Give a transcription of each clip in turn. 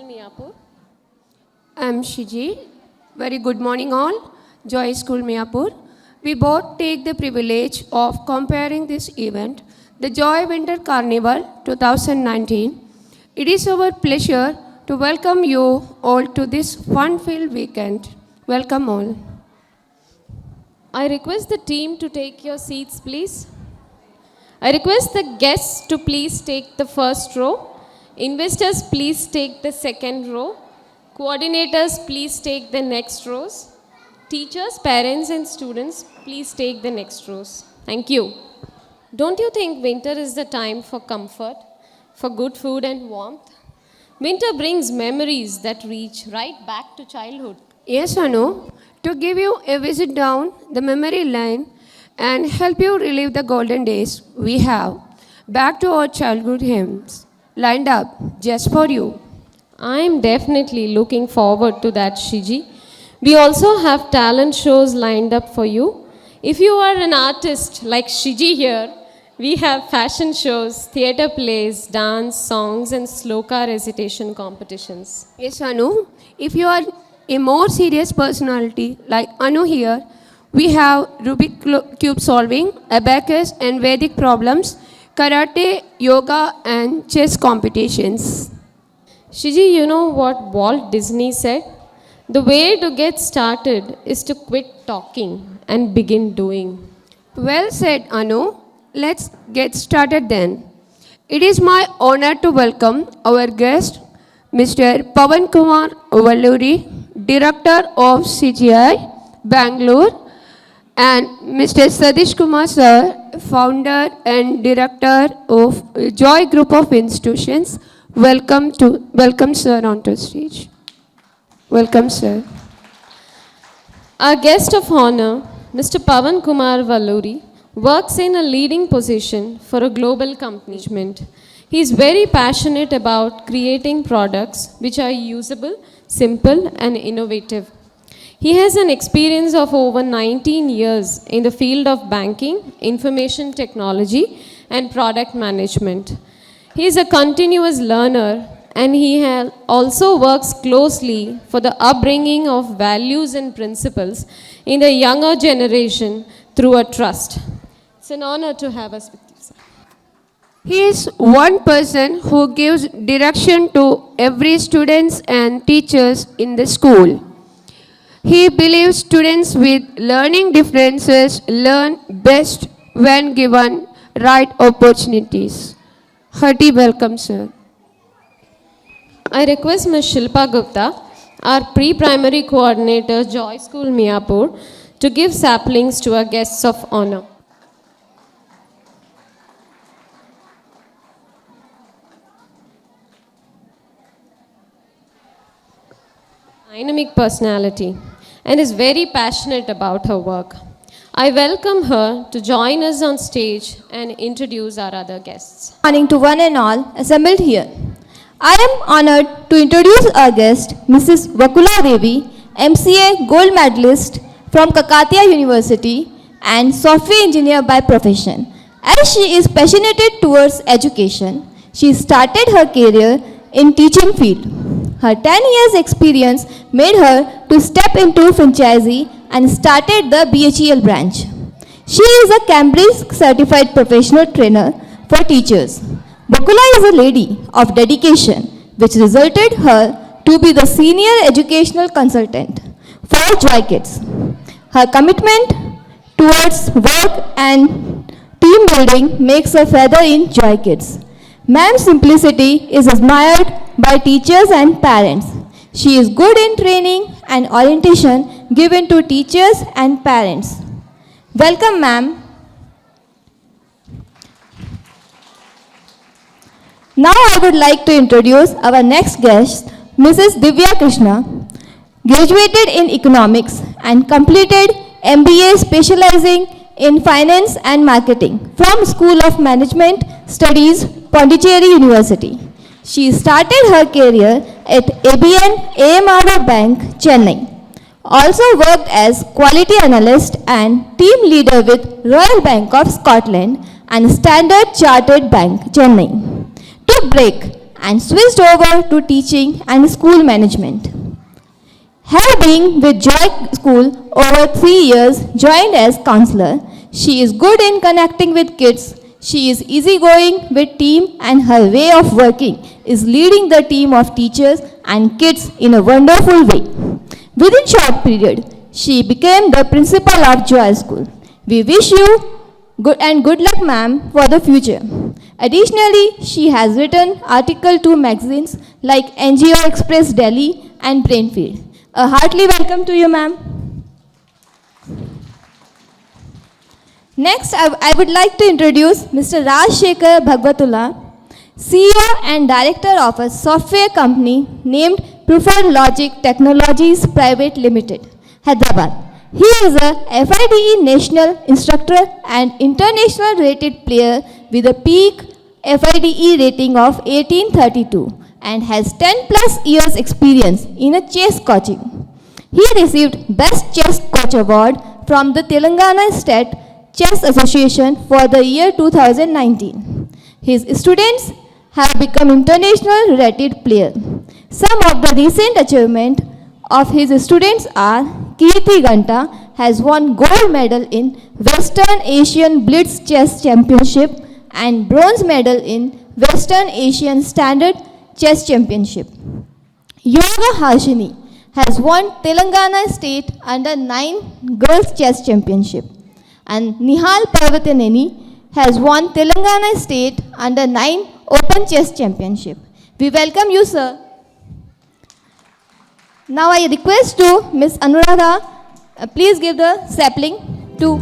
Miyapur. I'm Shiji. Very good morning, all. Joy School, Mayapur. We both take the privilege of comparing this event, the Joy Winter Carnival 2019. It is our pleasure to welcome you all to this fun-filled weekend. Welcome all. I request the team to take your seats, please. I request the guests to please take the first row. Investors, please take the second row. Coordinators, please take the next rows. Teachers, parents, and students, please take the next rows. Thank you. Don't you think winter is the time for comfort, for good food and warmth? Winter brings memories that reach right back to childhood. Yes, Anu, to give you a visit down the memory lane and help you relive the golden days we have back to our childhood hymns lined up just for you. I'm definitely looking forward to that, Shiji. We also have talent shows lined up for you. If you are an artist like Shiji here, we have fashion shows, theatre plays, dance, songs, and sloka recitation competitions. Yes, Anu, if you are a more serious personality like Anu here, we have Rubik cube solving, abacus and Vedic problems, karate, yoga, and chess competitions. Shiji, you know what Walt Disney said? The way to get started is to quit talking and begin doing. Well said, Anu. Let's get started then. It is my honor to welcome our guest, Mr. Pavan Kumar Valluri, Director of CGI, Bangalore, and Mr. Sadish Kumar Sir, Founder and Director of Joy Group of Institutions. Welcome Sir onto stage. Welcome Sir. Our guest of honor, Mr. Pavan Kumar Valluri, works in a leading position for a global company. He is very passionate about creating products which are usable, simple, and innovative. He has an experience of over 19 years in the field of banking, information technology, and product management. He is a continuous learner and he also works closely for the upbringing of values and principles in the younger generation through a trust. It's an honor to have us with you, sir. He is one person who gives direction to every students and teachers in the school. He believes students with learning differences learn best when given right opportunities. Hearty welcome, sir. I request Ms. Shilpa Gupta, our pre-primary coordinator, Joy School, Mayapur, to give saplings to our guests of honor. Dynamic personality and is very passionate about her work. I welcome her to join us on stage and introduce our other guests. Good morning to one and all assembled here. I am honored to introduce our guest, Mrs. Vakula Devi, MCA Gold Medalist from Kakatiya University and software engineer by profession. As she is passionate towards education, she started her career in teaching field. Her 10 years experience made her to step into franchisee and started the BHEL branch. She is a Cambridge certified professional trainer for teachers. Bakula is a lady of dedication which resulted her to be the senior educational consultant for Joy Kids. Her commitment towards work and team building makes her feather in Joy Kids. Ma'am's simplicity is admired by teachers and parents. She is good in training and orientation given to teachers and parents. Welcome, ma'am. Now I would like to introduce our next guest, Mrs. Divya Krishna. Graduated in economics and completed MBA specializing in finance and marketing from School of Management Studies, Pondicherry University. She started her career at ABN AMRO Bank, Chennai. Also worked as quality analyst and team leader with Royal Bank of Scotland and Standard Chartered Bank, Chennai. Took break and switched over to teaching and school management. Have been with Joy School over 3 years, joined as counselor. She is good in connecting with kids. She is easygoing with team and her way of working is leading the team of teachers and kids in a wonderful way. Within short period, she became the principal of Joy School. We wish you good luck, ma'am, for the future. Additionally, she has written articles to magazines like NGO Express Delhi and Brainfield. A heartily welcome to you, ma'am. Next, I would like to introduce Mr. Rajshekhar Bhagwatula, CEO and Director of a software company named Preferred Logic Technologies Private Limited, Hyderabad. He is a FIDE national instructor and international rated player with a peak FIDE rating of 1832 and has 10 plus years experience in a chess coaching. He received Best Chess Coach Award from the Telangana State Chess Association for the year 2019. His students have become international rated player. Some of the recent achievements of his students are Kirti Ganta has won gold medal in Western Asian Blitz Chess Championship and bronze medal in Western Asian Standard Chess Championship. Yoga Hashini has won Telangana State Under-9 Girls Chess Championship. And Nihal Parvataneni has won Telangana State Under-9 Open Chess Championship. We welcome you, sir. Now I request to Ms. Anuradha, please give the sapling to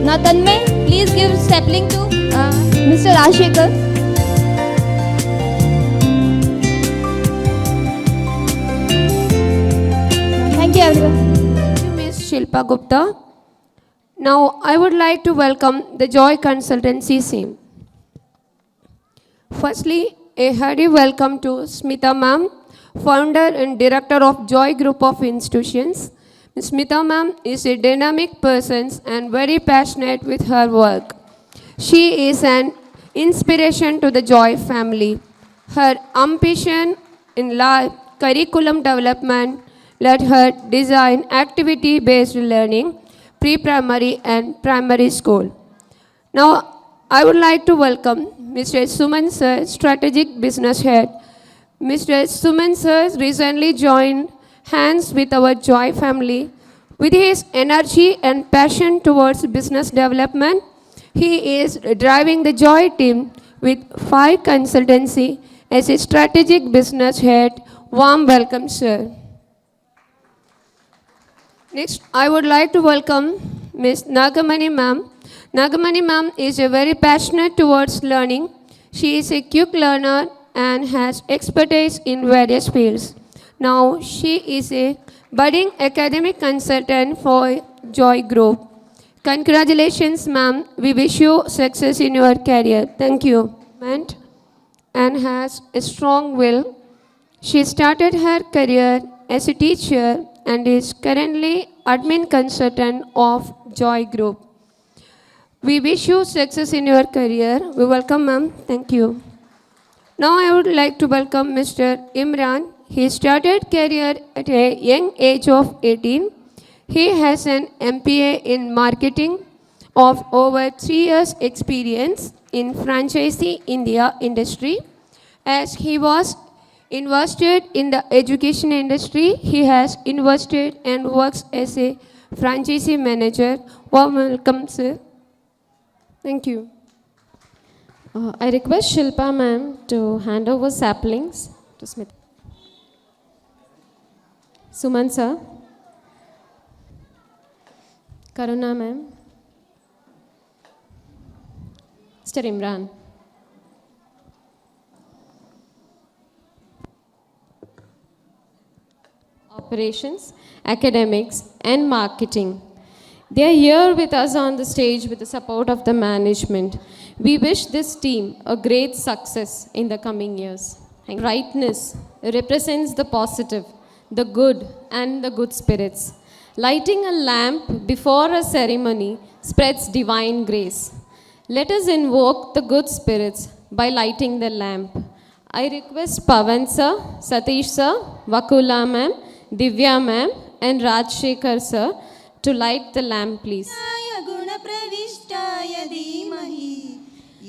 Now Tanmay, please give sapling to Mr. Rajshekhar. Thank you everyone. Thank you, Ms. Shilpa Gupta. Now, I would like to welcome the Joy Consultancy team. Firstly, a hearty welcome to Smita ma'am, founder and director of Joy Group of Institutions. Ms. Smita ma'am is a dynamic person and very passionate with her work. She is an inspiration to the Joy family. Her ambition in life, curriculum development, let her design activity-based learning, pre-primary and primary school. Now, I would like to welcome Mr. Suman Sir, Strategic Business Head. Mr. Suman Sir recently joined hands with our Joy family. With his energy and passion towards business development, he is driving the Joy team with 5 consultancy as a Strategic Business Head. Warm welcome, sir. Next, I would like to welcome Ms. Nagamani ma'am. Nagamani ma'am is a very passionate towards learning. She is a quick learner and has expertise in various fields. Now, she is a budding academic consultant for Joy Group. Congratulations, ma'am. We wish you success in your career. Thank you. And has a strong will. She started her career as a teacher and is currently admin consultant of Joy Group. We wish you success in your career. We welcome, ma'am. Thank you. Now I would like to welcome Mr. Imran. He started career at a young age of 18. He has an MPA in marketing of over 3 years experience in franchisee India industry. As he was invested in the education industry, he has invested and works as a franchisee manager. Warm welcome, sir. Thank you. I request Shilpa ma'am to hand over saplings to Smith. Suman sir. Karuna ma'am. Mr. Imran. Operations, academics, and marketing. They are here with us on the stage with the support of the management. We wish this team a great success in the coming years. Brightness represents the positive, the good, and the good spirits. Lighting a lamp before a ceremony spreads divine grace. Let us invoke the good spirits by lighting the lamp. I request Pavan sir, Satish sir, Vakula ma'am, Divya ma'am, and Rajshekar sir to light the lamp, please. गुणप्रविष्टाय धीमहि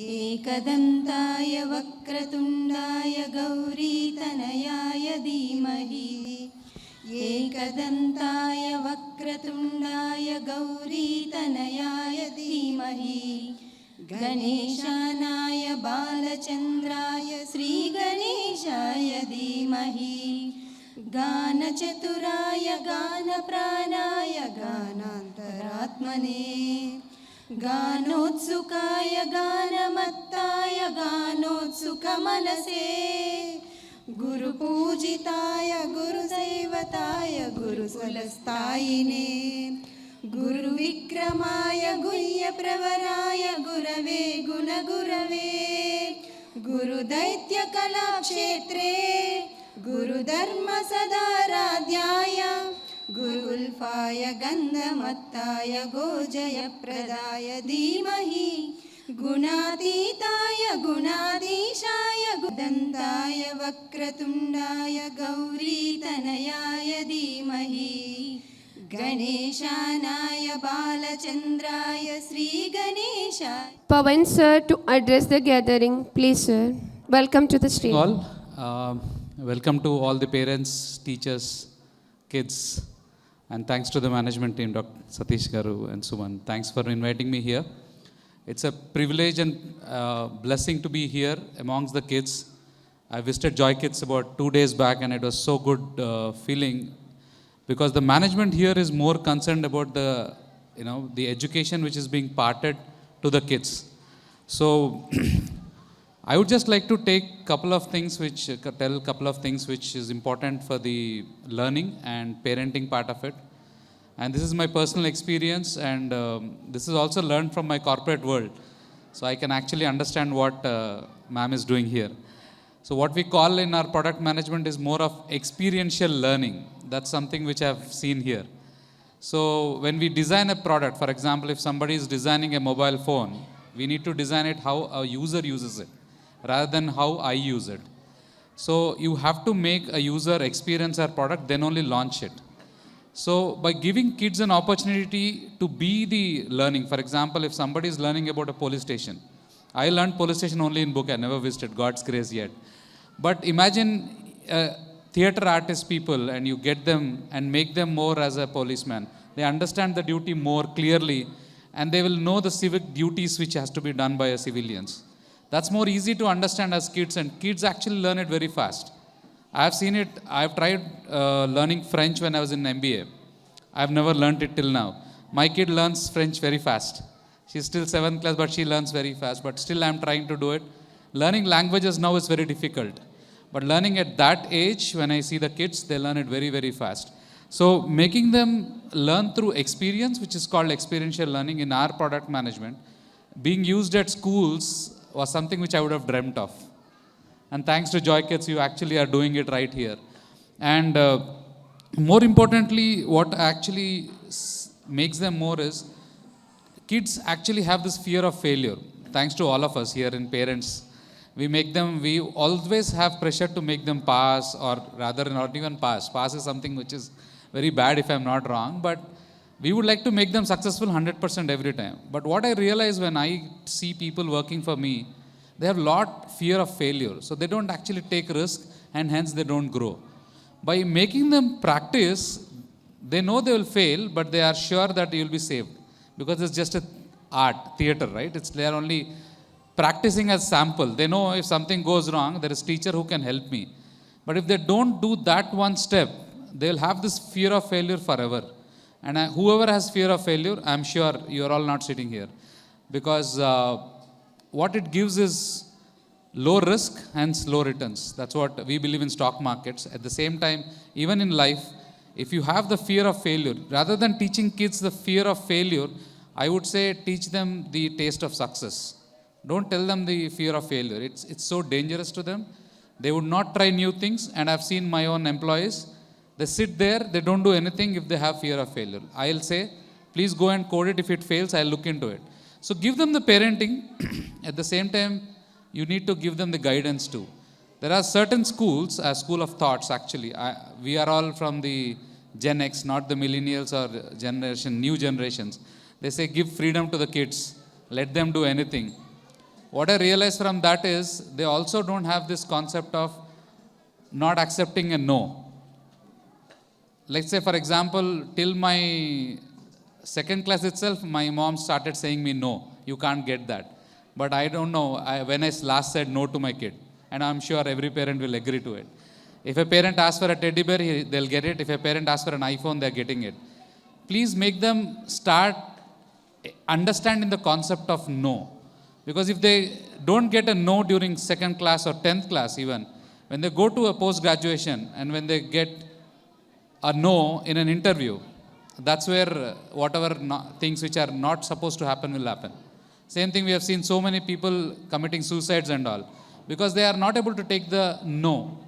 एकदन्ताय वक्रतुण्डाय गौरीतनयाय धीमहि एकदन्ताय वक्रतुण्डाय गौरीतनयाय धीमहि गणेशानाय बालचन्द्राय श्रीगणेशाय धीमहि गानचतुराय गानप्राणाय गानान्तरात्मने गानोत्सुकाय गानमत्ताय गानोत्सुकमनसे गुरुपूजिताय गुरुदैवताय गुरुकुलस्थायिने गुरुविक्रमाय गुह्यप्रवराय गुरवे गुणगुरवे गुरुदैत्यकलाक्षेत्रे गुरुधर्मसदाराध्याय गुरुल्फाय गन्धमत्ताय गोजयप्रदाय धीमहि गुणातीताय गुणाधीशाय गुदन्ताय वक्रतुण्डाय गौरीतनयाय धीमहि गणेशानाय बालचन्द्राय श्रीगणेशाय. Pavan sir to address the gathering, please sir. Welcome to the stage. All, welcome to all the parents, teachers, kids, and thanks to the management team, Dr. Satish Garu and Suman. Thanks for inviting me here. It's a privilege and blessing to be here amongst the kids. I visited Joy Kids about 2 days back, and it was so good feeling, because the management here is more concerned about the education which is being parted to the kids. So I would just like to take tell a couple of things which is important for the learning and parenting part of it. And this is my personal experience, and this is also learned from my corporate world. So I can actually understand what ma'am is doing here. So what we call in our product management is more of experiential learning. That's something which I've seen here. So when we design a product, for example, if somebody is designing a mobile phone, we need to design it how a user uses it, rather than how I use it. So you have to make a user experience our product, then only launch it. So by giving kids an opportunity to be the learning, for example, if somebody is learning about a police station, I learned police station only in book, I never visited, God's grace yet. But imagine theater artist people, and you get them and make them more as a policeman. They understand the duty more clearly, and they will know the civic duties which has to be done by civilians. That's more easy to understand as kids, and kids actually learn it very fast. I've seen it, I've tried learning French when I was in MBA. I've never learned it till now. My kid learns French very fast. She's still 7th class, but she learns very fast. But still I'm trying to do it. Learning languages now is very difficult. But learning at that age, when I see the kids, they learn it very, very fast. So making them learn through experience, which is called experiential learning in our product management, being used at schools was something which I would have dreamt of. And thanks to Joy Kids, you actually are doing it right here. And more importantly, what actually makes them more is, kids actually have this fear of failure. Thanks to all of us here in parents, we always have pressure to make them pass, or rather not even pass. Pass is something which is very bad if I'm not wrong, but we would like to make them successful 100% every time. But what I realize when I see people working for me, they have a lot fear of failure. So they don't actually take risk, and hence they don't grow. By making them practice, they know they will fail, but they are sure that you will be saved. Because it's just a art, theater, right? They are only practicing as sample. They know if something goes wrong, there is teacher who can help me. But if they don't do that one step, they will have this fear of failure forever. And whoever has fear of failure, I'm sure you are all not sitting here. Because what it gives is low risk, hence low returns. That's what we believe in stock markets. At the same time, even in life, if you have the fear of failure, rather than teaching kids the fear of failure, I would say teach them the taste of success. Don't tell them the fear of failure. It's so dangerous to them. They would not try new things, and I've seen my own employees. They sit there, they don't do anything if they have fear of failure. I'll say, please go and code it. If it fails, I'll look into it. So give them the parenting. At the same time, you need to give them the guidance too. There are certain schools, a school of thoughts actually. We are all from the Gen X, not the millennials or new generations. They say give freedom to the kids, let them do anything. What I realize from that is they also don't have this concept of not accepting a no. Let's say, for example, till my second class itself, my mom started saying me no, you can't get that. But I don't know when I last said no to my kid. And I'm sure every parent will agree to it. If a parent asks for a teddy bear, they'll get it. If a parent asks for an iPhone, they're getting it. Please make them start understanding the concept of no. Because if they don't get a no during second class or 10th class even, when they go to a post-graduation and when they get a no in an interview, that's where whatever things which are not supposed to happen will happen. Same thing, we have seen so many people committing suicides and all, because they are not able to take the no.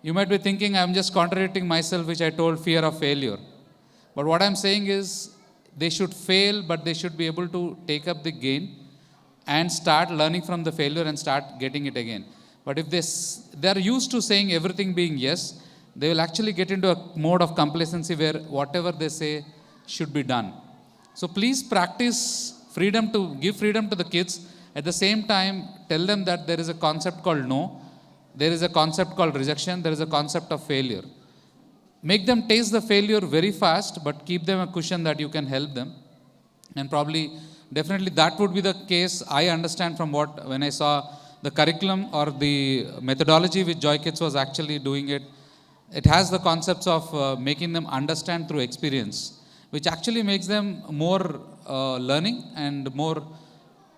You might be thinking, I'm just contradicting myself, which I told fear of failure. But what I'm saying is, they should fail, but they should be able to take up the gain and start learning from the failure and start getting it again. But if they are used to saying everything being yes, they will actually get into a mode of complacency where whatever they say should be done. So please practice give freedom to the kids. At the same time, tell them that there is a concept called no, there is a concept called rejection, there is a concept of failure. Make them taste the failure very fast, but keep them a cushion that you can help them. And definitely that would be the case. I understand from when I saw the curriculum or the methodology which Joy Kids was actually doing it, it has the concepts of making them understand through experience, which actually makes them more learning and more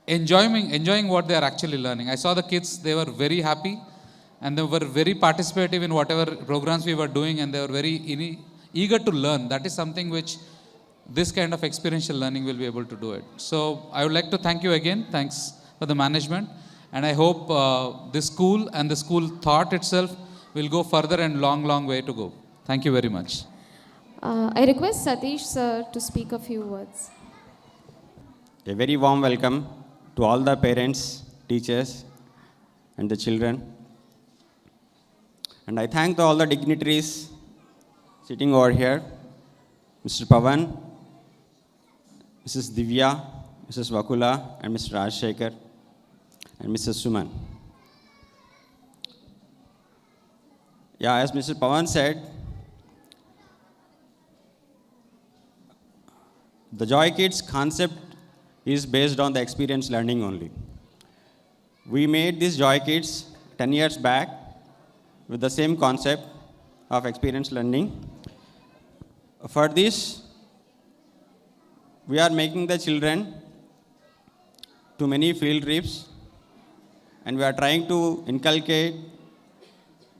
enjoying what they are actually learning. I saw the kids, they were very happy and they were very participative in whatever programs we were doing, and they were very eager to learn. That is something which this kind of experiential learning will be able to do it. So I would like to thank you again. Thanks for the management. And I hope this school and the school thought itself will go further and long way to go. Thank you very much. I request Satish sir to speak a few words. A very warm welcome to all the parents, teachers, and the children. And I thank all the dignitaries sitting over here, Mr. Pavan, Mrs. Divya, Mrs. Vakula, and Mr. Rajshekhar, and Mrs. Suman. Yeah, as Mr. Pavan said, the Joy Kids concept is based on the experience learning only. We made these Joy Kids 10 years back with the same concept of experience learning. For this, we are making the children to many field trips, and we are trying to inculcate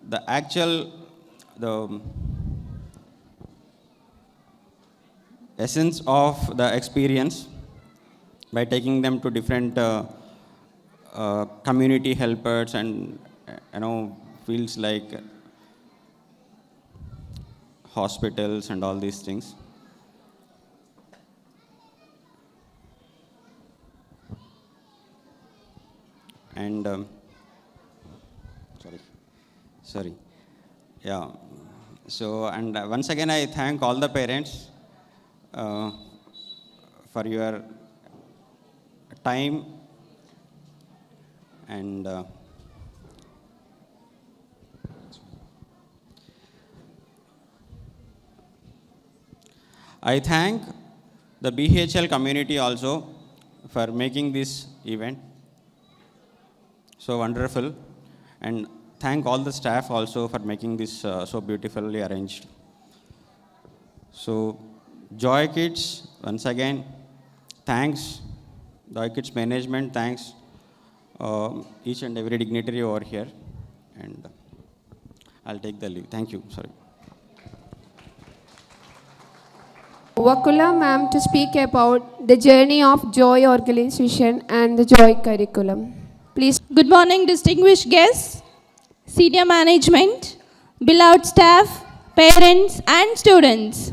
the essence of the experience by taking them to different community helpers and fields like hospitals and all these things. And sorry. Yeah. So, and once again, I thank all the parents for your time and I thank the BHL community also for making this event so wonderful, and thank all the staff also for making this so beautifully arranged. So, Joy Kids, once again, thanks. Joy Kids management, thanks each and every dignitary over here, and I'll take the leave. Thank you. Sorry. Vakula ma'am to speak about the journey of Joy organization and the Joy curriculum. Please. Good morning, distinguished guests. senior management, beloved staff, parents, and students.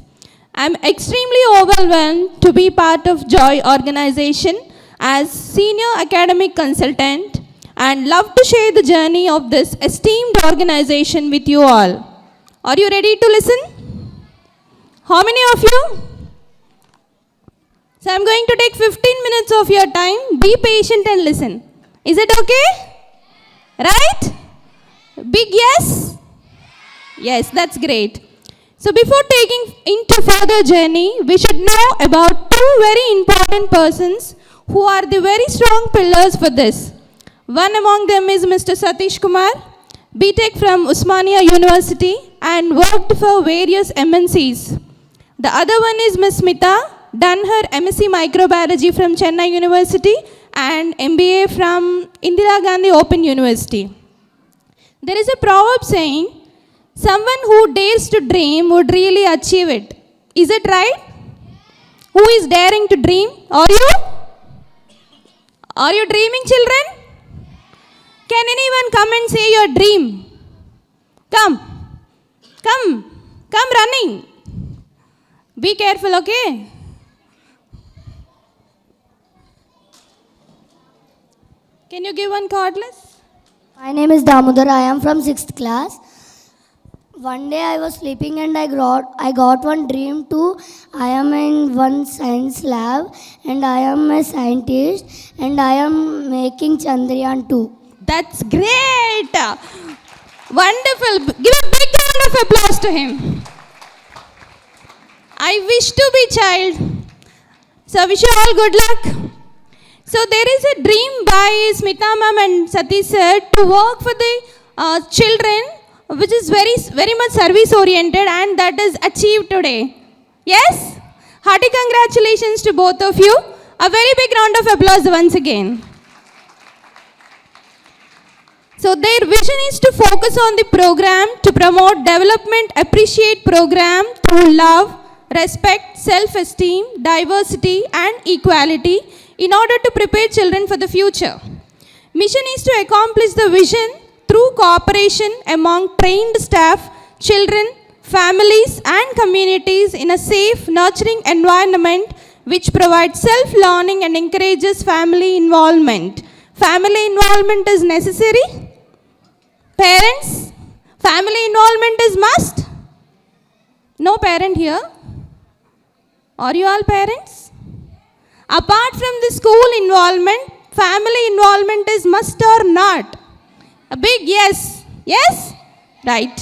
I'm extremely overwhelmed to be part of Joy organization as senior academic consultant and love to share the journey of this esteemed organization with you all. Are you ready to listen? How many of you? So I'm going to take 15 minutes of your time. Be patient and listen. Is it okay? Right? Big yes? Yes, that's great. So before taking into further journey, we should know about two very important persons who are the very strong pillars for this. One among them is Mr. Satish Kumar, BTech from Osmania University and worked for various MNCs. The other one is Ms. Smita, done her MSc Microbiology from Chennai University and MBA from Indira Gandhi Open University. There is a proverb saying, someone who dares to dream would really achieve it. Is it right? Who is daring to dream? Are you? Are you dreaming, children? Can anyone come and say your dream? Come running. Be careful, okay? Can you give one cordless? My name is Damodar. I am from 6th class. One day I was sleeping and I got one dream too. I am in one science lab and I am a scientist and I am making Chandrayaan 2. That's great. Wonderful. Give a big round of applause to him. I wish to be child. So wish you all good luck. So there is a dream by Smita ma'am and Satish sir to work for the children, which is very much service oriented, and that is achieved today. Yes? Hearty congratulations to both of you. A very big round of applause once again. So their vision is to focus on the program to promote development, appreciate program through love, respect, self-esteem, diversity and equality in order to prepare children for the future. Mission is to accomplish the vision through cooperation among trained staff, children, families and communities in a safe, nurturing environment which provides self-learning and encourages family involvement. Family involvement is necessary. Parents, family involvement is must. No parent here? Are you all parents? Apart from the school involvement, family involvement is must or not? A big yes. Yes? Right.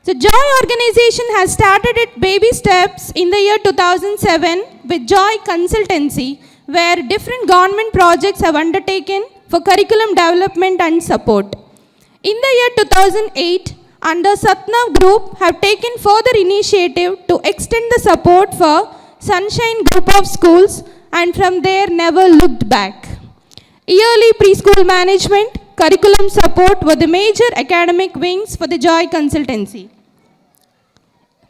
So Joy organization has started its baby steps in the year 2007 with Joy Consultancy, where different government projects have undertaken for curriculum development and support. In the year 2008, under Satnav Group have taken further initiative to extend the support for Sunshine Group of Schools, and from there never looked back. Yearly preschool management, curriculum support were the major academic wings for the Joy Consultancy.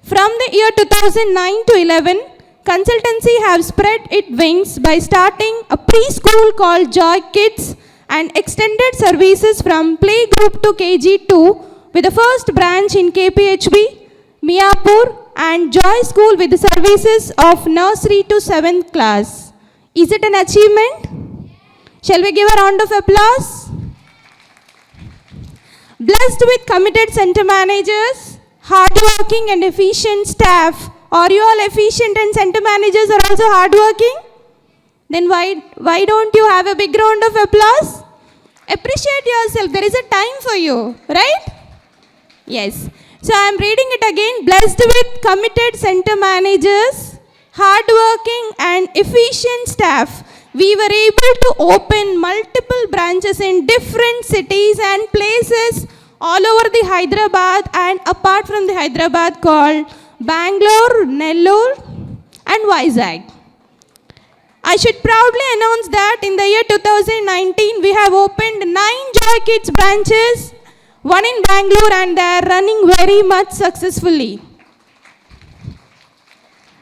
From the year 2009 to 11, consultancy have spread its wings by starting a preschool called Joy Kids and extended services from playgroup to KG2 with the first branch in KPHB, Miapur and Joy School with the services of nursery to 7th class. Is it an achievement? Shall we give a round of applause? Blessed with committed center managers, hardworking and efficient staff. Are you all efficient and center managers are also hardworking? Then why don't you have a big round of applause? Appreciate yourself. There is a time for you, right? Yes. So I am reading it again. Blessed with committed center managers, hardworking and efficient staff, we were able to open multiple branches in different cities and places all over the Hyderabad and apart from the Hyderabad called Bangalore, Nellore and Vizag. I should proudly announce that in the year 2019 we have opened 9 Joy Kids branches, one in Bangalore, and they are running very much successfully.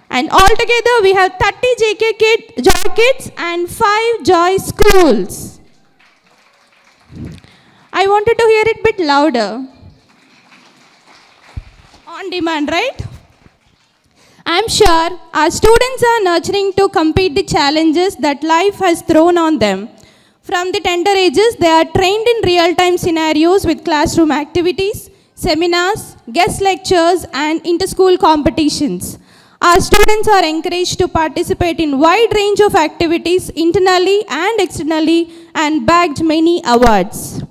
And altogether we have 30 Joy Kids and 5 Joy Schools. I wanted to hear it a bit louder. On demand, right? I'm sure our students are nurturing to compete the challenges that life has thrown on them. From the tender ages, they are trained in real-time scenarios with classroom activities, seminars, guest lectures, and inter-school competitions. Our students are encouraged to participate in wide range of activities internally and externally and bagged many awards.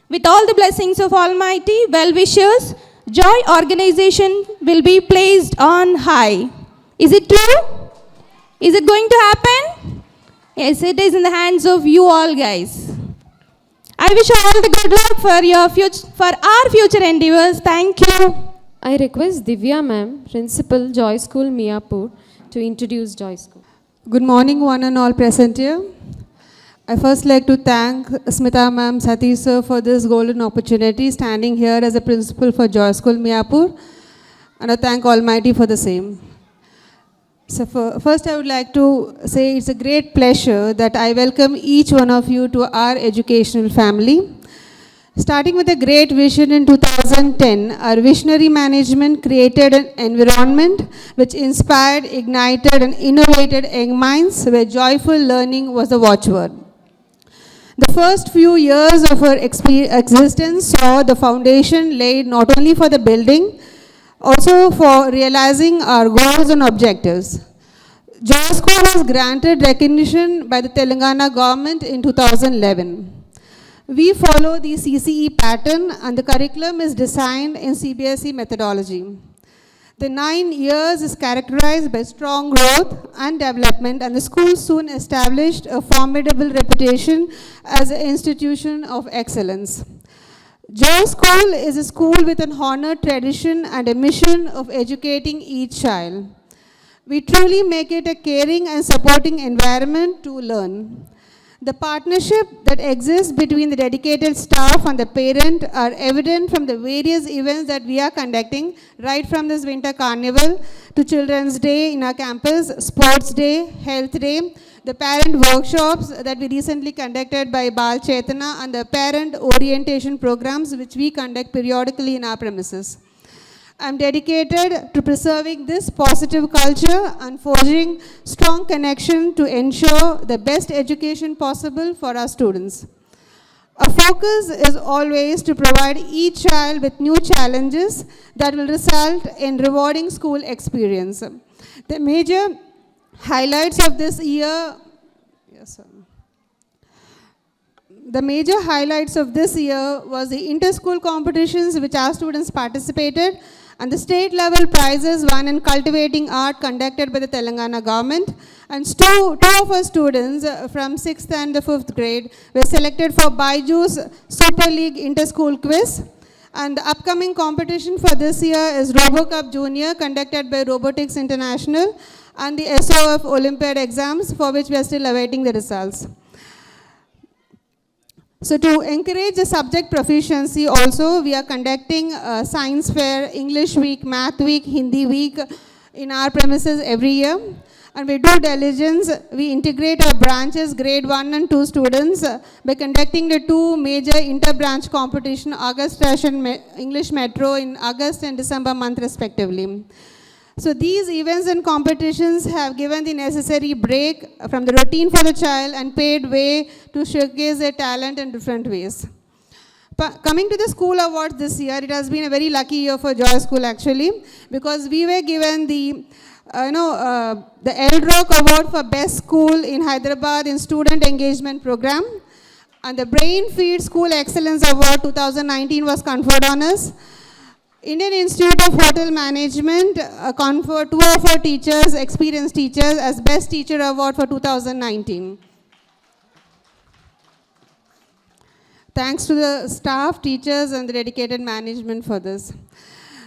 With all the blessings of Almighty, well-wishers, Joy organization will be placed on high. Is it true? Is it going to happen? Yes, it is in the hands of you all guys. I wish you all the good luck for our future endeavors. Thank you. I request Divya ma'am, Principal Joy School Miapur, to introduce Joy School. Good morning, one and all present here. I first like to thank Smita ma'am, Satish sir for this golden opportunity standing here as a principal for Joy School Miapur, and I thank Almighty for the same. So first I would like to say it's a great pleasure that I welcome each one of you to our educational family. Starting with a great vision in 2010, our visionary management created an environment which inspired, ignited and innovated young minds where joyful learning was the watchword. The first few years of our existence saw the foundation laid not only for the building, also for realizing our goals and objectives. Joy School was granted recognition by the Telangana government in 2011. We follow the CCE pattern and the curriculum is designed in CBSE methodology. The 9 years is characterized by strong growth and development, and the school soon established a formidable reputation as an institution of excellence. Joy School is a school with an honored tradition and a mission of educating each child. We truly make it a caring and supporting environment to learn. The partnership that exists between the dedicated staff and the parent are evident from the various events that we are conducting, right from this winter carnival to Children's Day in our campus, Sports Day, Health Day, the parent workshops that we recently conducted by Bal Chetana, and the parent orientation programs which we conduct periodically in our premises. I am dedicated to preserving this positive culture and forging strong connection to ensure the best education possible for our students. Our focus is always to provide each child with new challenges that will result in rewarding school experience. The major highlights of this year, The major highlights of this year was the inter-school competitions which our students participated, and the state level prizes won in cultivating art conducted by the Telangana government. And two of our students from 6th and the 5th grade were selected for Byju's Super League Inter-School Quiz. And the upcoming competition for this year is RoboCup Junior conducted by Robotics International, and the SOF Olympiad exams for which we are still awaiting the results. So to encourage the subject proficiency also, we are conducting Science Fair, English Week, Math Week, Hindi Week in our premises every year. And we do diligence, we integrate our branches, grade 1 and 2 students by conducting the 2 major inter-branch competition, August Rush and English Metro in August and December month respectively. So these events and competitions have given the necessary break from the routine for the child and paved way to showcase their talent in different ways. Coming to the school awards this year, it has been a very lucky year for Joy School actually, because we were given the L-Rock Award for Best School in Hyderabad in Student Engagement Program, and the Brain Feed School Excellence Award 2019 was conferred on us. Indian Institute of Hotel Management conferred 2 of our teachers, experienced teachers, as Best Teacher Award for 2019. Thanks to the staff, teachers, and the dedicated management for this.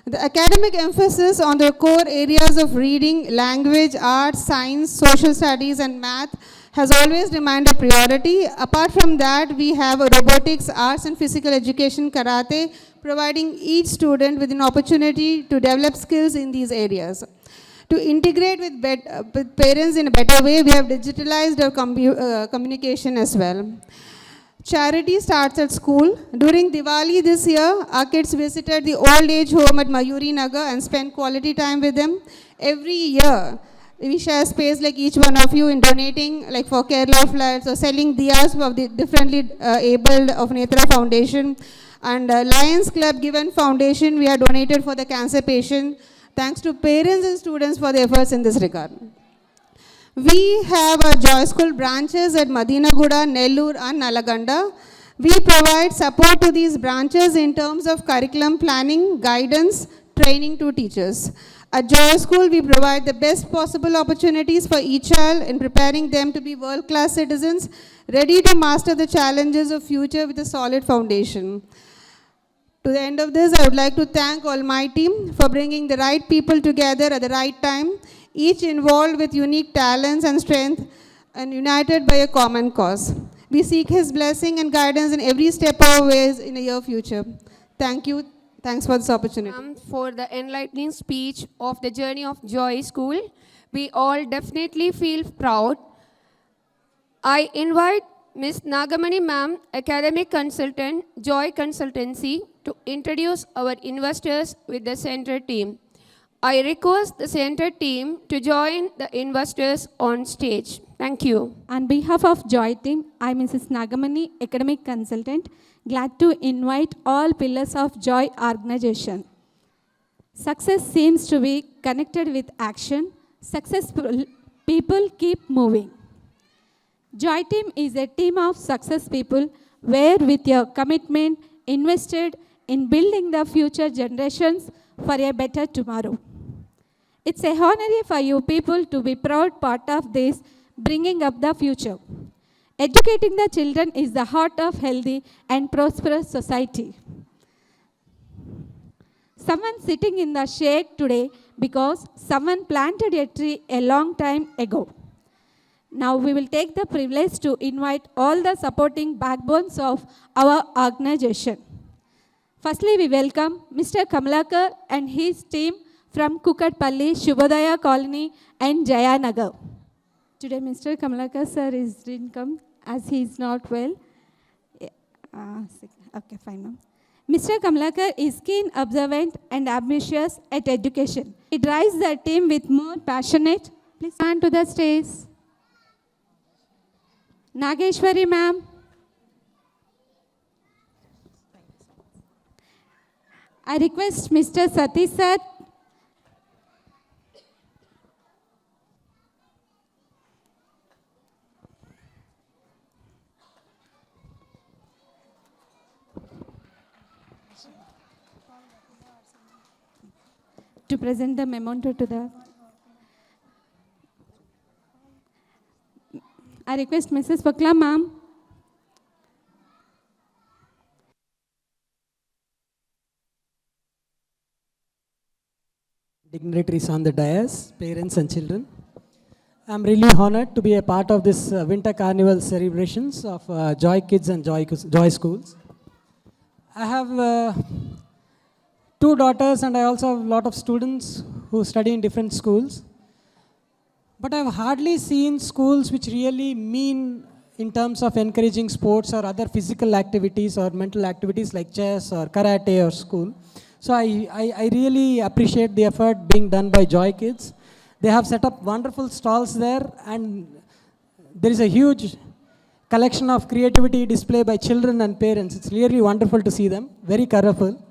The academic emphasis on the core areas of reading, language, art, science, social studies, and math has always remained a priority. Apart from that, we have robotics, arts and physical education, karate, providing each student with an opportunity to develop skills in these areas. To integrate with parents in a better way, we have digitalized our communication as well. Charity starts at school. During Diwali this year, our kids visited the old age home at Mayuri Nagar and spent quality time with them. Every year, we share space like each one of you in donating, like for Kerala floods or selling diyas for the differently abled of Netra Foundation. And Lions Club Given Foundation, we are donated for the cancer patient. Thanks to parents and students for their efforts in this regard. We have our Joy School branches at Madinaguda, Nellore and Nalaganda. We provide support to these branches in terms of curriculum planning, guidance, training to teachers. At Joy School, we provide the best possible opportunities for each child in preparing them to be world-class citizens, ready to master the challenges of future with a solid foundation. To the end of this, I would like to thank Almighty for bringing the right people together at the right time, each involved with unique talents and strength and united by a common cause. We seek His blessing and guidance in every step of our ways in the near future. Thank you. Thanks for this opportunity. For the enlightening speech of the journey of Joy School. We all definitely feel proud. I invite Ms. Nagamani Ma'am, Academic Consultant, Joy Consultancy, to introduce our investors with the center team. I request the center team to join the investors on stage. Thank you. On behalf of Joy team, I am Mrs. Nagamani, Academic Consultant, glad to invite all pillars of Joy organization. Success seems to be connected with action. Successful people keep moving. Joy team is a team of success people where with your commitment invested in building the future generations for a better tomorrow. It's a honor for you people to be proud part of this bringing up the future. Educating the children is the heart of healthy and prosperous society. Someone sitting in the shade today because someone planted a tree a long time ago. Now we will take the privilege to invite all the supporting backbones of our organization. Firstly, we welcome Mr. Kamalakar and his team from Kukatpalli, Shubhodaya Colony and Jayanagar. Today, Mr. Kamalakar sir didn't come as he is not well. Okay, fine, ma'am. Mr. Kamalakar is keen, observant and ambitious at education. He drives the team with more passionate. Please stand to the stage. Nageshwari ma'am. I request Mr. Satish sir to present the memento to the... I request Mrs. Vakla ma'am. Dignitaries on the dais, parents and children. I'm really honored to be a part of this winter carnival celebrations of Joy Kids and Joy Schools. I have 2 daughters and I also have a lot of students who study in different schools. But I've hardly seen schools which really mean in terms of encouraging sports or other physical activities or mental activities like chess or karate or school. So I really appreciate the effort being done by Joy Kids. They have set up wonderful stalls there and there is a huge collection of creativity displayed by children and parents. It's really wonderful to see them, very colorful.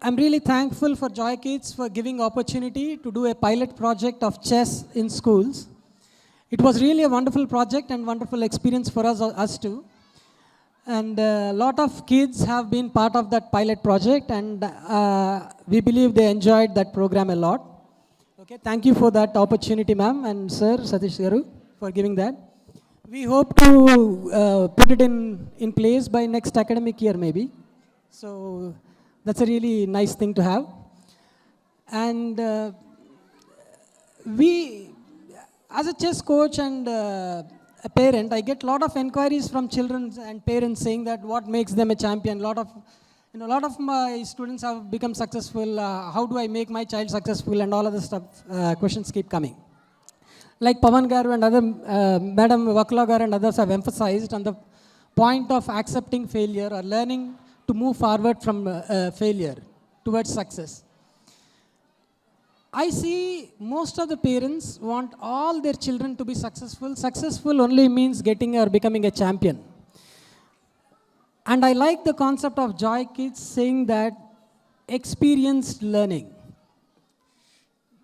I'm really thankful for Joy Kids for giving opportunity to do a pilot project of chess in schools. It was really a wonderful project and wonderful experience for us too. And a lot of kids have been part of that pilot project and we believe they enjoyed that program a lot. Okay, thank you for that opportunity, ma'am and sir, Satish Garu, for giving that. We hope to put it in place by next academic year maybe. So that's a really nice thing to have. And as a chess coach and a parent, I get a lot of inquiries from children and parents saying that what makes them a champion. A lot of my students have become successful. How do I make my child successful? And all other stuff, questions keep coming. like Pavan Garu and other, Madam Vakula Garu and others have emphasized on the point of accepting failure or learning to move forward from failure towards success. I see most of the parents want all their children to be successful. Successful only means getting or becoming a champion. And I like the concept of Joy Kids saying that experienced learning.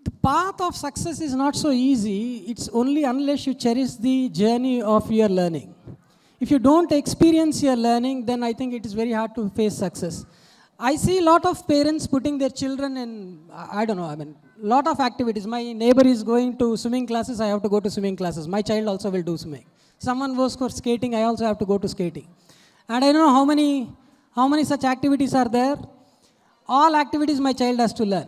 The path of success is not so easy. It's only unless you cherish the journey of your learning. If you don't experience your learning, then I think it is very hard to face success. I see a lot of parents putting their children in, I don't know, I mean, lot of activities. My neighbor is going to swimming classes, I have to go to swimming classes. My child also will do swimming. Someone goes for skating, I also have to go to skating. And I don't know how many such activities are there. All activities my child has to learn.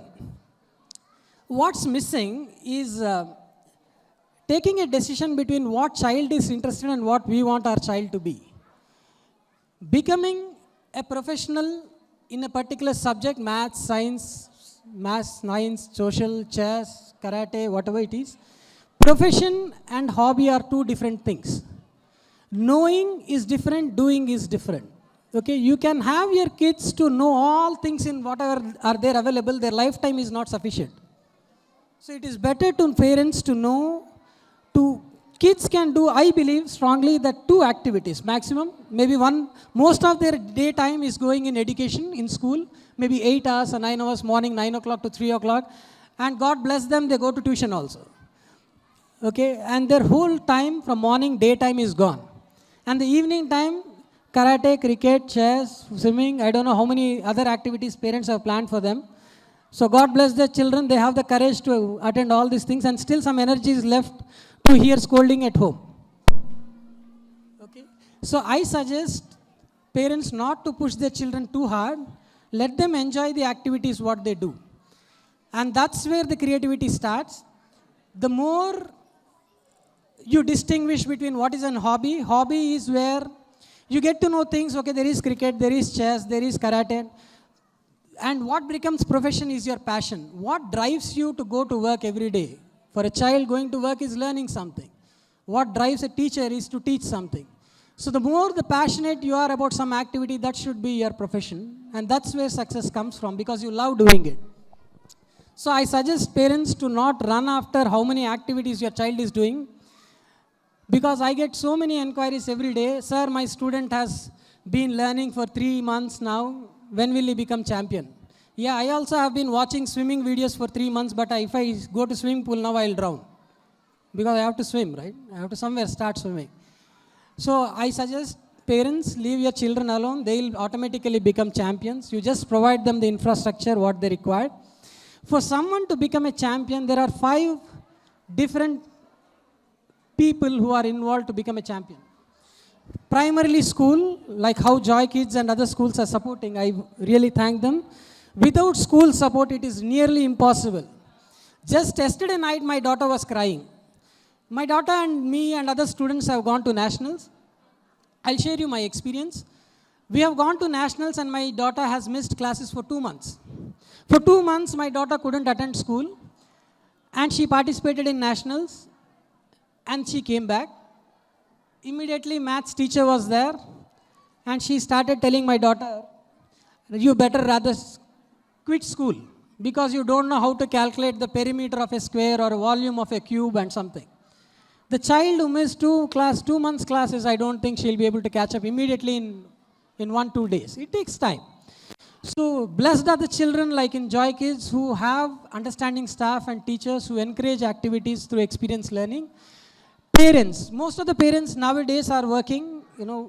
What's missing is taking a decision between what child is interested in and what we want our child to be. Becoming a professional in a particular subject, maths, science, social, chess, karate, whatever it is. Profession and hobby are two different things. Knowing is different, doing is different. Okay, you can have your kids to know all things in whatever are there available, their lifetime is not sufficient. So it is better to parents to know, kids can do, I believe strongly, that 2 activities maximum, maybe one. Most of their daytime is going in education in school, maybe 8 hours or 9 hours, morning 9 o'clock to 3 o'clock, and God bless them, they go to tuition also. Okay, and their whole time from morning, daytime is gone. And the evening time, karate, cricket, chess, swimming, I don't know how many other activities parents have planned for them. So God bless their children, they have the courage to attend all these things, and still some energy is left to hear scolding at home. Okay, so I suggest parents not to push their children too hard. Let them enjoy the activities what they do, and that's where the creativity starts. The more you distinguish between what is a hobby is where you get to know things. Okay, there is cricket, there is chess, there is karate. And what becomes profession is your passion. What drives you to go to work every day? For a child, going to work is learning something. What drives a teacher is to teach something. So the more the passionate you are about some activity, that should be your profession. And that's where success comes from, because you love doing it. So I suggest parents to not run after how many activities your child is doing, because I get so many inquiries every day. Sir, my student has been learning for 3 months now. When will he become champion? Yeah, I also have been watching swimming videos for 3 months, but if I go to swimming pool now, I'll drown. Because I have to swim, right? I have to somewhere start swimming. So I suggest parents, leave your children alone. They will automatically become champions. You just provide them the infrastructure, what they require. For someone to become a champion, there are 5 different people who are involved to become a champion. Primarily school, like how Joy Kids and other schools are supporting, I really thank them. Without school support, it is nearly impossible. Just yesterday night, my daughter was crying. My daughter and me and other students have gone to nationals. I'll share you my experience. We have gone to nationals and my daughter has missed classes for 2 months. For 2 months, my daughter couldn't attend school, and she participated in nationals, and she came back. Immediately, maths teacher was there, and she started telling my daughter, you better rather quit school, because you don't know how to calculate the perimeter of a square or volume of a cube and something. The child who missed 2 months classes, I don't think she'll be able to catch up immediately in 1-2 days. It takes time. So blessed are the children like in Joy Kids who have understanding staff and teachers who encourage activities through experience learning. Parents, most of the parents nowadays are working,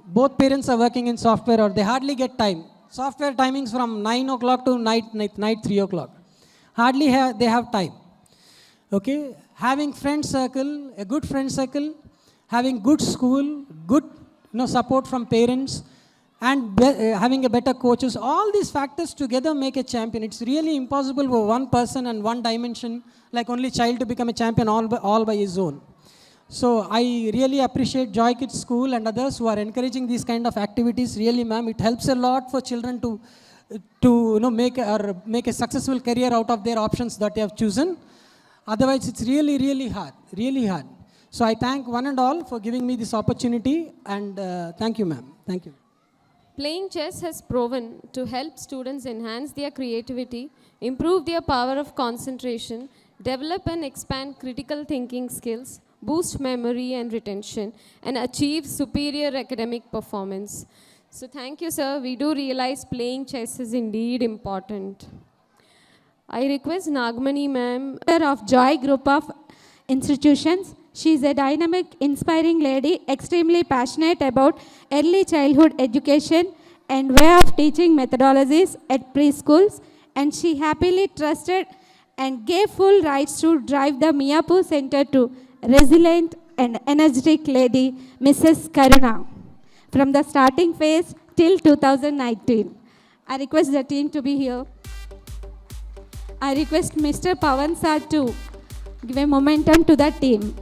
both parents are working in software, or they hardly get time. Software timings from 9 o'clock to night 3 o'clock. Hardly they have time. Okay, having friend circle, a good friend circle, having good school, good support from parents, and having a better coaches, all these factors together make a champion. It's really impossible for one person and one dimension, like only child, to become a champion all by his own. So I really appreciate Joy Kids School and others who are encouraging these kind of activities. Really, ma'am, it helps a lot for children to make a successful career out of their options that they have chosen. Otherwise, it's really, really hard, really hard. So I thank one and all for giving me this opportunity, and thank you, ma'am. Thank you. Playing chess has proven to help students enhance their creativity, improve their power of concentration, develop and expand critical thinking skills, boost memory and retention, and achieve superior academic performance. So thank you, sir. We do realize playing chess is indeed important. I request Nagmani ma'am Of Joy Group of Institutions. She is a dynamic, inspiring lady, extremely passionate about early childhood education and way of teaching methodologies at preschools, and she happily trusted and gave full rights to drive the Miyapur Center to resilient and energetic lady, Mrs. Karuna, from the starting phase till 2019. I request the team to be here. I request Mr. Pawan sir to give a momentum to the team.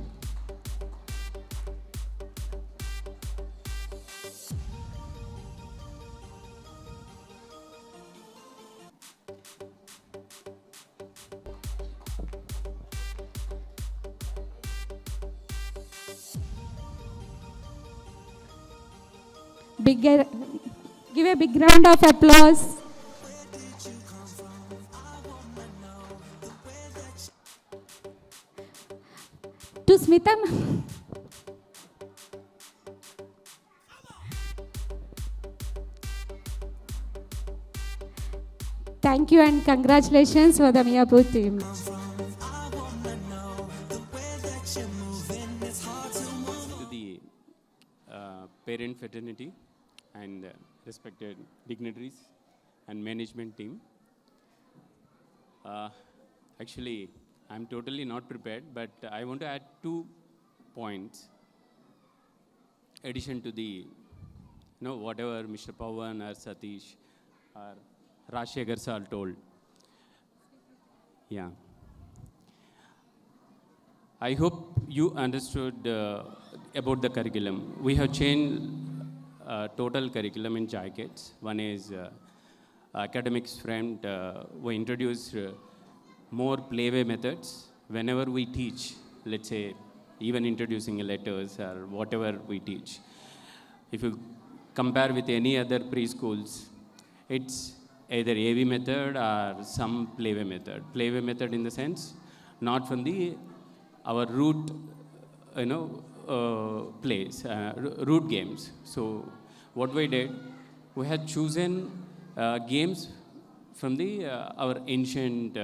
Give a big round of applause. To Smita. Thank you and congratulations for the Miyapur team. To the parent fraternity and respected dignitaries and management team. Actually, I'm totally not prepared, but I want to add 2 points. Addition to the, whatever Mr. Pawan or Satish or Rajshekhar sir told. Yeah. I hope you understood about the curriculum. We have changed total curriculum in Joy Kids. One is academics front. We introduced more playway methods. Whenever we teach, let's say, even introducing letters or whatever we teach. If you compare with any other preschools, it's either AV method or some playway method. Playway method in the sense, not from our root, plays, root games. So what we did, we had chosen games from our ancient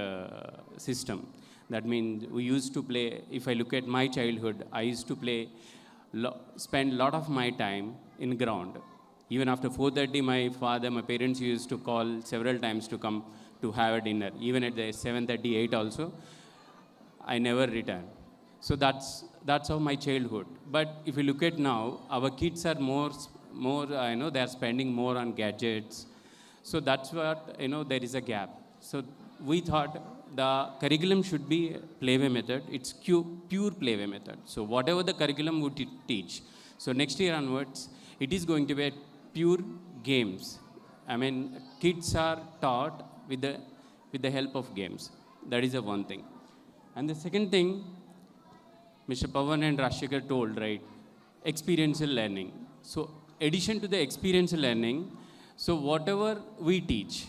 system. That means we used to play, if I look at my childhood, I used to play, spend a lot of my time in ground. Even after 4:30, my parents used to call several times to come to have a dinner. Even at the 7:30, 8 also, I never returned. So that's how my childhood. But if you look at now, our kids are more, they are spending more on gadgets. So that's what, there is a gap. So we thought the curriculum should be playway method. It's pure playway method. So whatever the curriculum would teach. So next year onwards, it is going to be pure games. I mean, kids are taught with the help of games. That is the one thing. And the second thing, Mr. Pawan and Rajshekhar told, right? Experiential learning. So addition to the experiential learning, so whatever we teach,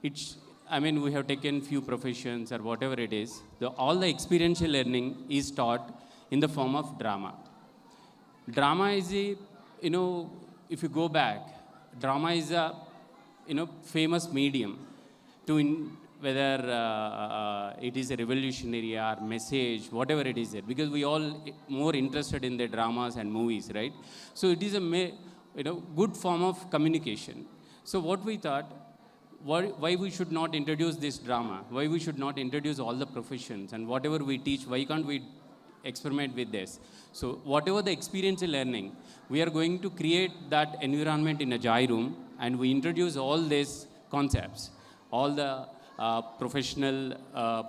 we have taken few professions or whatever it is, all the experiential learning is taught in the form of drama. Drama is if you go back, drama is a, famous medium to whether it is a revolutionary or message, whatever it is, because we all more interested in the dramas and movies, right? So it is a good form of communication. So what we thought, why we should not introduce this drama? Why we should not introduce all the professions and whatever we teach? Why can't we experiment with this? So whatever the experiential learning, we are going to create that environment in a Joy room, and we introduce all these concepts, all the professional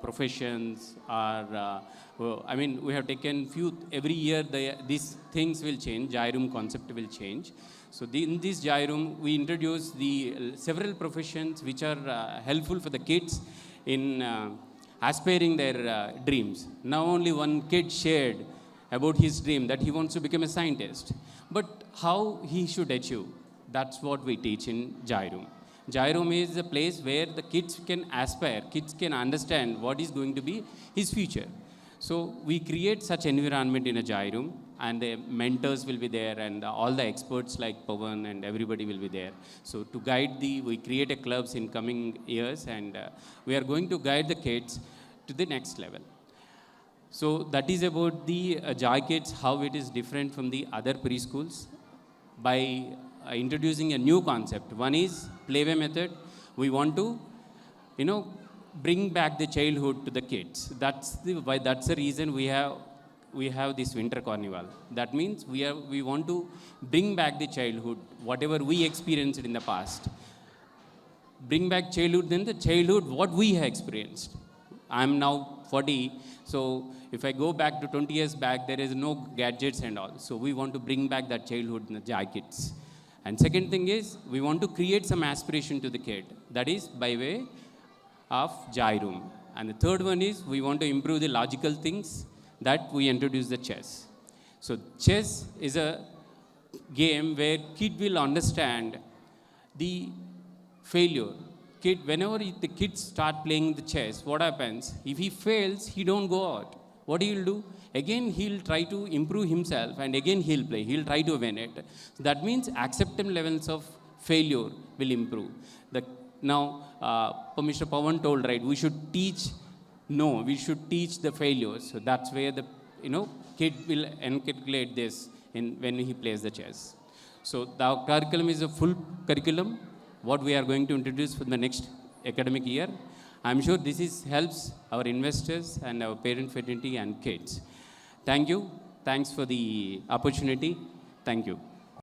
professions are, we have taken few, every year these things will change, Joy room concept will change. So in this Joy room, we introduce the several professions which are helpful for the kids in aspiring their dreams. Now only one kid shared about his dream that he wants to become a scientist. But how he should achieve, that's what we teach in Joy Room. Joy Room is a place where the kids can aspire, kids can understand what is going to be his future. So we create such environment in a Joy Room, and the mentors will be there, and all the experts like Pawan and everybody will be there. So to guide we create a clubs in coming years, and we are going to guide the kids to the next level. So that is about the Joy Kids, how it is different from the other preschools by introducing a new concept. One is playway method. We want to, bring back the childhood to the kids. That's the reason we have this winter carnival. That means we want to bring back the childhood, whatever we experienced in the past. Bring back childhood, then the childhood what we have experienced. I'm now 40, so if I go back to 20 years back, there is no gadgets and all. So we want to bring back that childhood in the Joy Kids. And second thing is, we want to create some aspiration to the kid. That is by way of Joy Room. And the third one is, we want to improve the logical things, that we introduce the chess. So chess is a game where kid will understand the failure. Whenever the kids start playing the chess, what happens? If he fails, he don't go out. What he will do? Again, he'll try to improve himself, and again he'll play. He'll try to win it. So that means acceptance levels of failure will improve. Now, Mr. Pawan told, right, we should teach the failures. So that's where the kid will encapsulate this when he plays the chess. So the curriculum is a full curriculum, what we are going to introduce for the next academic year. I'm sure this helps our investors and our parent fraternity and kids. Thank you. Thanks for the opportunity. Thank you.